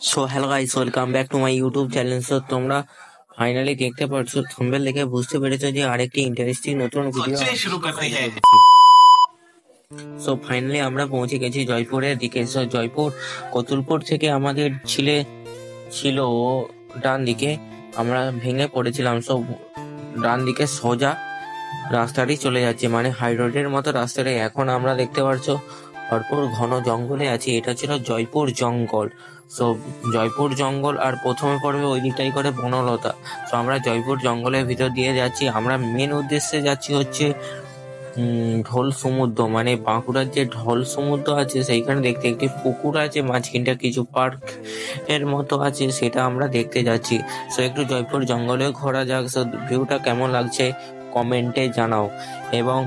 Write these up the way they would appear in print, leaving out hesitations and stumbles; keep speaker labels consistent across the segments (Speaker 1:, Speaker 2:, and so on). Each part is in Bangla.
Speaker 1: So hello guys, welcome back to my YouTube channel. So তোমরা ফাইনালি দেখতে পাচ্ছো, থাম্বনেল দেখে বুঝতে পেরেছো যে আরেকটি ইন্টারেস্টিং নতুন ভিডিও শুরু করতে হ্যাঁ। সো ফাইনালি আমরা পৌঁছে গেছি জয়পুরের দিকে। সো জয়পুর কতুলপুর থেকে আমাদের ছিল ডান দিকে, আমরা ভেঙে পড়েছিলাম। সো ডান দিকে সোজা রাস্তাটি চলে যাচ্ছে, মানে হাই রোডের মতো রাস্তাটাই। এখন আমরা দেখতে পাচ্ছ ভরপুর ঘন জঙ্গলে আছি। এটা ছিল জয়পুর জঙ্গল। সো জয়পুর জঙ্গল, আর প্রথমে পড়বে ওই দিকটাই করে বনলতা। তো আমরা জয়পুর জঙ্গলের ভিতর দিয়ে যাচ্ছি। আমরা মেন উদ্দেশ্যে যাচ্ছি হচ্ছে ঢোল সমুদ্র, মানে বাঁকুড়ার যে ঢোল সমুদ্র আছে সেইখানে দেখতে একটি পুকুর আছে, মাঝখানটা কিছু পার্ক এর মতো আছে, সেটা আমরা দেখতে যাচ্ছি। সো একটু জয়পুর জঙ্গলে ঘোরা যাক। সো ভিউটা কেমন লাগছে কমেন্টে জানাও, এবং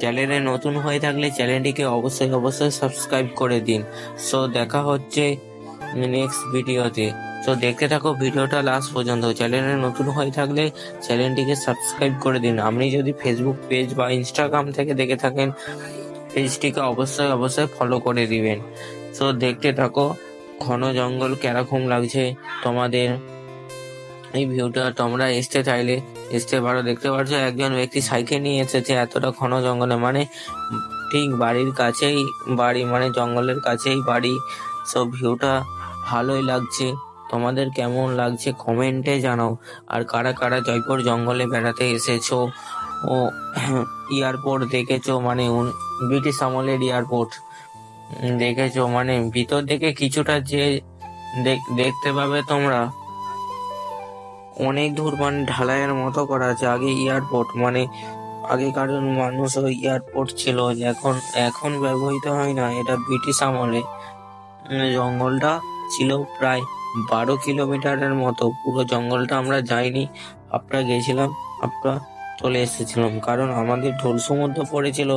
Speaker 1: চ্যানেলে নতুন হয়ে থাকলে চ্যানেলটিকে অবশ্যই সাবস্ক্রাইব করে দিন। সো দেখা হচ্ছে নেক্সট ভিডিওতে। সো দেখতে থাকো ভিডিওটা লাস্ট পর্যন্ত। চ্যানেলে নতুন হয়ে থাকলে চ্যানেলটিকে সাবস্ক্রাইব করে দিন। আপনি যদি ফেসবুক পেজ বা ইনস্টাগ্রাম থেকে দেখে থাকেন, পেজটিকে অবশ্যই ফলো করে দিবেন। সো দেখতে থাকো ঘন জঙ্গল কেরকম লাগছে তোমাদের এই ভিউটা। তোমরা আসতে পারো। দেখতে পাচ্ছ একজন ব্যক্তি সাইকেল নিয়ে এসেছে এতটা ঘন জঙ্গলে, মানে ঠিক বাড়ির কাছেই বাড়ি, মানে জঙ্গলের কাছেই বাড়ি। সব ভিউটা ভালোই লাগছে। তোমাদের কেমন লাগছে কমেন্টে জানাও। আর কারা কারা জয়পুর জঙ্গলে বেড়াতে এসেছো ও এয়ারপোর্ট দেখেছো, মানে ব্রিটিশ আমলের এয়ারপোর্ট দেখেছো, মানে ভিতর থেকে কিছুটা যে দেখতে পাবে তোমরা অনেক দূর, মানে ঢালাইয়ের মতো করা আছে। আগে এয়ারপোর্ট, মানে আগেকার মানুষ ওই এয়ারপোর্ট ছিল, এখন ব্যবহৃত হয় না। এটা ব্রিটিশ আমলে। জঙ্গলটা ছিল প্রায় 12 কিলোমিটারের মতো। পুরো জঙ্গলটা আমরা যাইনি, আমরা গেছিলাম, আমরা চলে এসেছিলাম, কারণ আমাদের ঢোল সমুদ্র পড়েছিল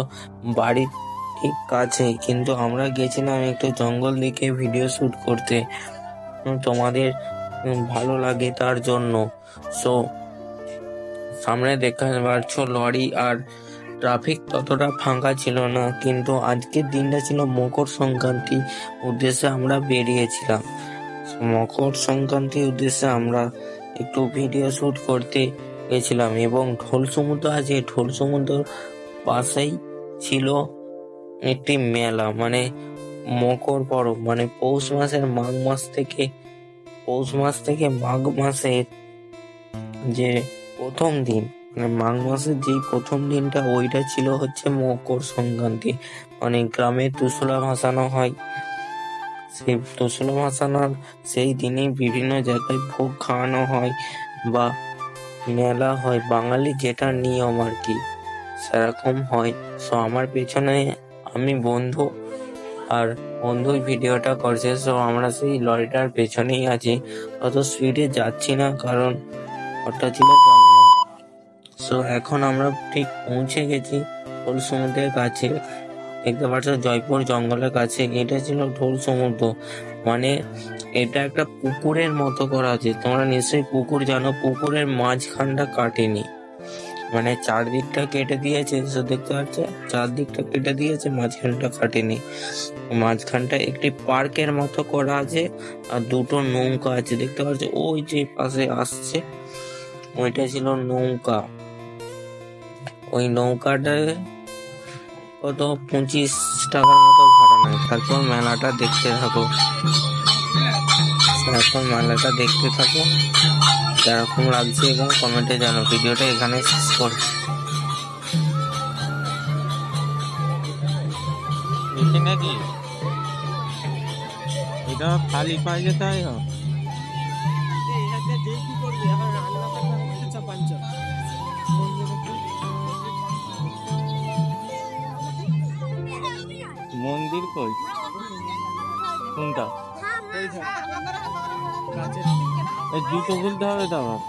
Speaker 1: বাড়ির ঠিক কাছে। কিন্তু আমরা গেছিলাম একটু জঙ্গল দিকে ভিডিও শুট করতে, তোমাদের ভালো লাগে তার জন্য। সো সামনে দেখতে পাচ্ছ লরি, আর ট্রাফিক ততটা ফাঁকা ছিল না। কিন্তু আজকের দিনটা ছিল মকর সংক্রান্তি উদ্দেশ্যে আমরা বেরিয়েছিলাম। মকর সংক্রান্তির উদ্দেশ্যে আমরা একটু ভিডিও শুট করতে গেছিলাম, এবং ঢোল সমুদ্র আছে, ঢোল সমুদ্রের পাশেই ছিল একটি মেলা, মানে মকর পরব, মানে পৌষ মাসের মাঘ মাসের যে প্রথম দিন, মানে মাঘ মাসের যে প্রথম দিনটা, ওইটা ছিল হচ্ছে মকর সংক্রান্তি। মানে গ্রামে তুসলা ভাসানো হয়। সেই তুসলা ভাসানোর সেই দিনই বিভিন্ন জায়গায় ভোগ খাওয়ানো হয় বা মেলা হয়, বাঙালি যেটা নিয়ম আর কি, সেরকম হয়। সো আমার পেছনে আমি বন্ধু, আর বন্ধুই ভিডিওটা করছে। সো আমরা সেই লরিটার পেছনেই আছি, অত স্পিডে যাচ্ছি না, কারণ ওটা ছিল জঙ্গল। সো এখন আমরা ঠিক পৌঁছে গেছি ঢোল সমুদ্রের কাছে। দেখতে পাচ্ছ জয়পুর জঙ্গলের কাছে। এটা ছিল ঢোল সমুদ্র, মানে এটা একটা পুকুরের মতো করা আছে। তোমরা নিশ্চয়ই পুকুর জানো, পুকুরের মাঝখানটা কাটেনি, মানে চারদিকটা কেটে দিয়েছে। সো দেখতে পাচ্ছ চারদিকটা কেটে দিয়েছে, মাঝখানটা কাটেনি। মাঝখানটা একটি পার্কের মতো করা আছে, আর দুটো নৌকা আছে। দেখতে পাচ্ছ ওই যে পাশে আসছে, ওইটা ছিল নৌকা। ওই নৌকাটায় কত 25 টাকার মতো ভাড়া নেয়। তারপর মেলাটা দেখতে থাকো। এখন মেলাটা দেখতে থাকো কেরকম লাগছে, এবং কমেন্টে জানো। ভিডিওটা এখানে শেষ করছি।
Speaker 2: নাকি এটা খালি পাই যেতে হয়। মন্দির কই, কোনটা? জুতো খুলতে হবে তো আমার।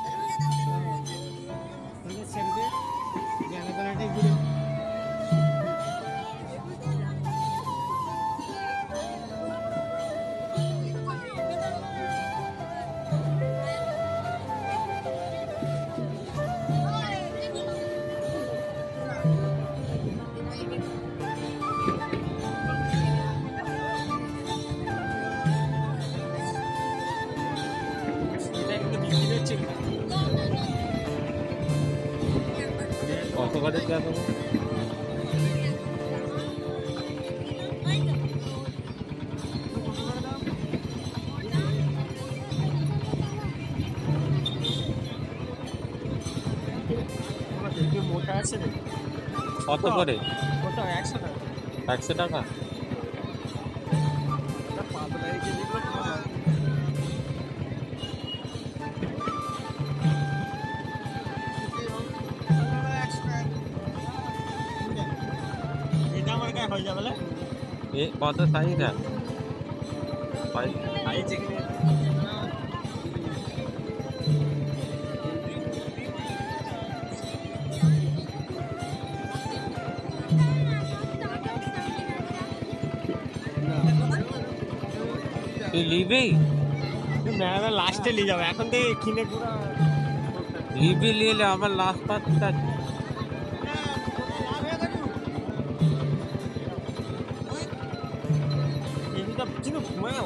Speaker 2: পরে দেখো।
Speaker 3: মোটা আছে রে,
Speaker 2: কত করে?
Speaker 3: মোটা 100 টাকা।
Speaker 2: 100 টাকা?
Speaker 3: পাতলা এই যে যেগুলো এটা আমার গায়ে হয়ে যাবে।
Speaker 2: এ কত সাইজ?
Speaker 3: সাইজ এখানে
Speaker 2: তুই নিবি?
Speaker 3: মেলাটা লাস্টে নিয়ে যাবে, এখন থেকে কিনে পুরো
Speaker 2: নিবি নিলে আমার লাস্ট পাতটা।
Speaker 3: এটা কিন্তু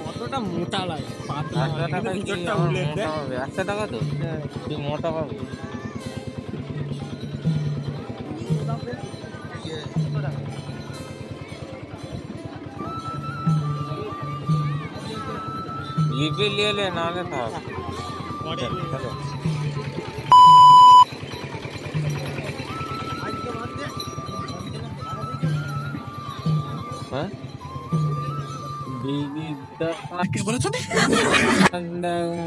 Speaker 3: অতটা মোটা লাগে,
Speaker 2: 100 টাকা কি
Speaker 3: ভিতরটা
Speaker 2: আমার
Speaker 3: উল্লেখ
Speaker 2: মোটা হবে? 100 টাকা তো তুই মোটা পাবি। লিবি নিলে নাহলে থাক। চলো। হ্যাঁ বিবিটা
Speaker 3: কে বলেছো?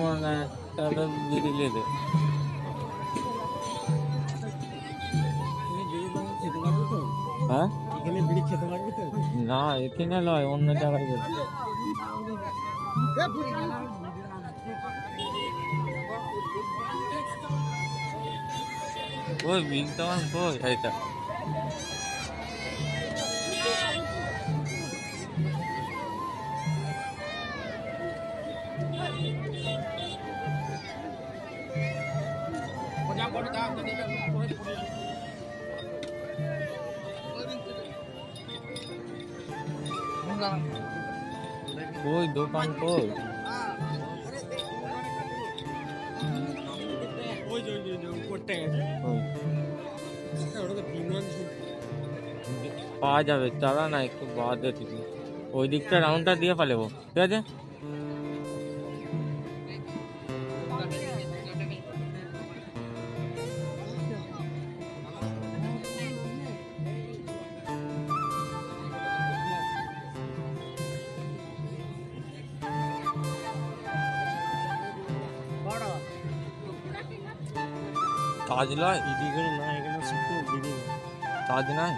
Speaker 2: মানে তাহলে বিড়ি নিয়ে দে। হ্যাঁ
Speaker 3: এখানে বিড়ি খেতে পারবি তো?
Speaker 2: না এখানে নয়, অন্য জায়গায় বলছি। ওই বিল তখন কই এইটা? কই দোকান কই?
Speaker 3: ওই যে উপরটা গেছে।
Speaker 2: ওই
Speaker 3: ওটা তো বিমান
Speaker 2: পাওয়া যাবে, চালা না একটু বাদে থেকে ওই দিকটা রাউন্ডটা দিয়ে ফেলেবো, ঠিক আছে? তাজ নয়?
Speaker 3: এদিকে না, এখানে শুধু বিড়ি।
Speaker 2: তাজ নাই?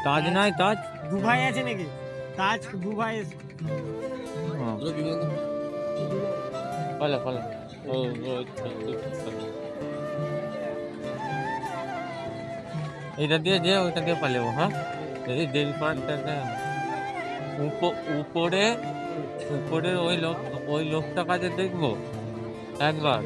Speaker 2: তাজ নাই? তাজ
Speaker 3: দুবাই আছে নাকি? তাজ দুবাই
Speaker 2: হ্যাঁ ফলে ফলে ও এটা দিয়ে যে ওইটা দিয়ে পালেবো। হ্যাঁ এই দেরি পাঁচটা উপরে উপরে ওই লোকটা কাছে দেখবো একবার।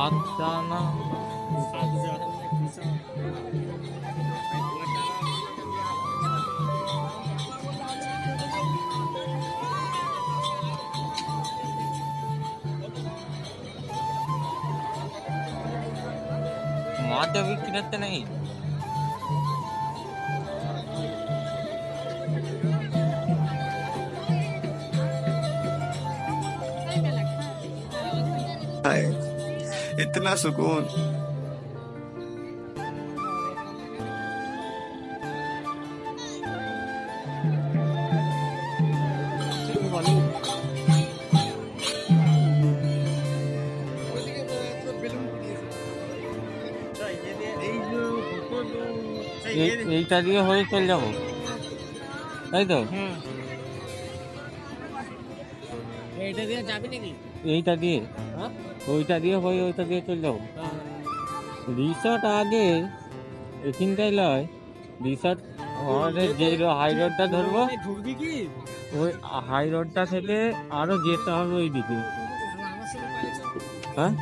Speaker 2: আচ্ছা না মাছ বিক্রি করতে নেই।
Speaker 4: इतना सुकून।
Speaker 2: এইটা দিয়ে হয়ে চলে যাবো, তাই তো?
Speaker 3: হ্যাঁ এটা দিয়ে যাবি নাকি?
Speaker 2: এইটা দিয়ে
Speaker 3: হ্যাঁ
Speaker 2: ওইটা দিয়ে হয়ে ওইটা দিয়ে চলে যাবো। রিসর্ট আগে এখানটাই লয়, রিসর্ট আমাদের যে হাই রোডটা ধরবো,
Speaker 3: ঢুকবি কি?
Speaker 2: ওই হাই রোডটা থেকে আরো যেতে হবে ওই দিকে।
Speaker 3: আমার সাথে পাইছো?
Speaker 2: হ্যাঁ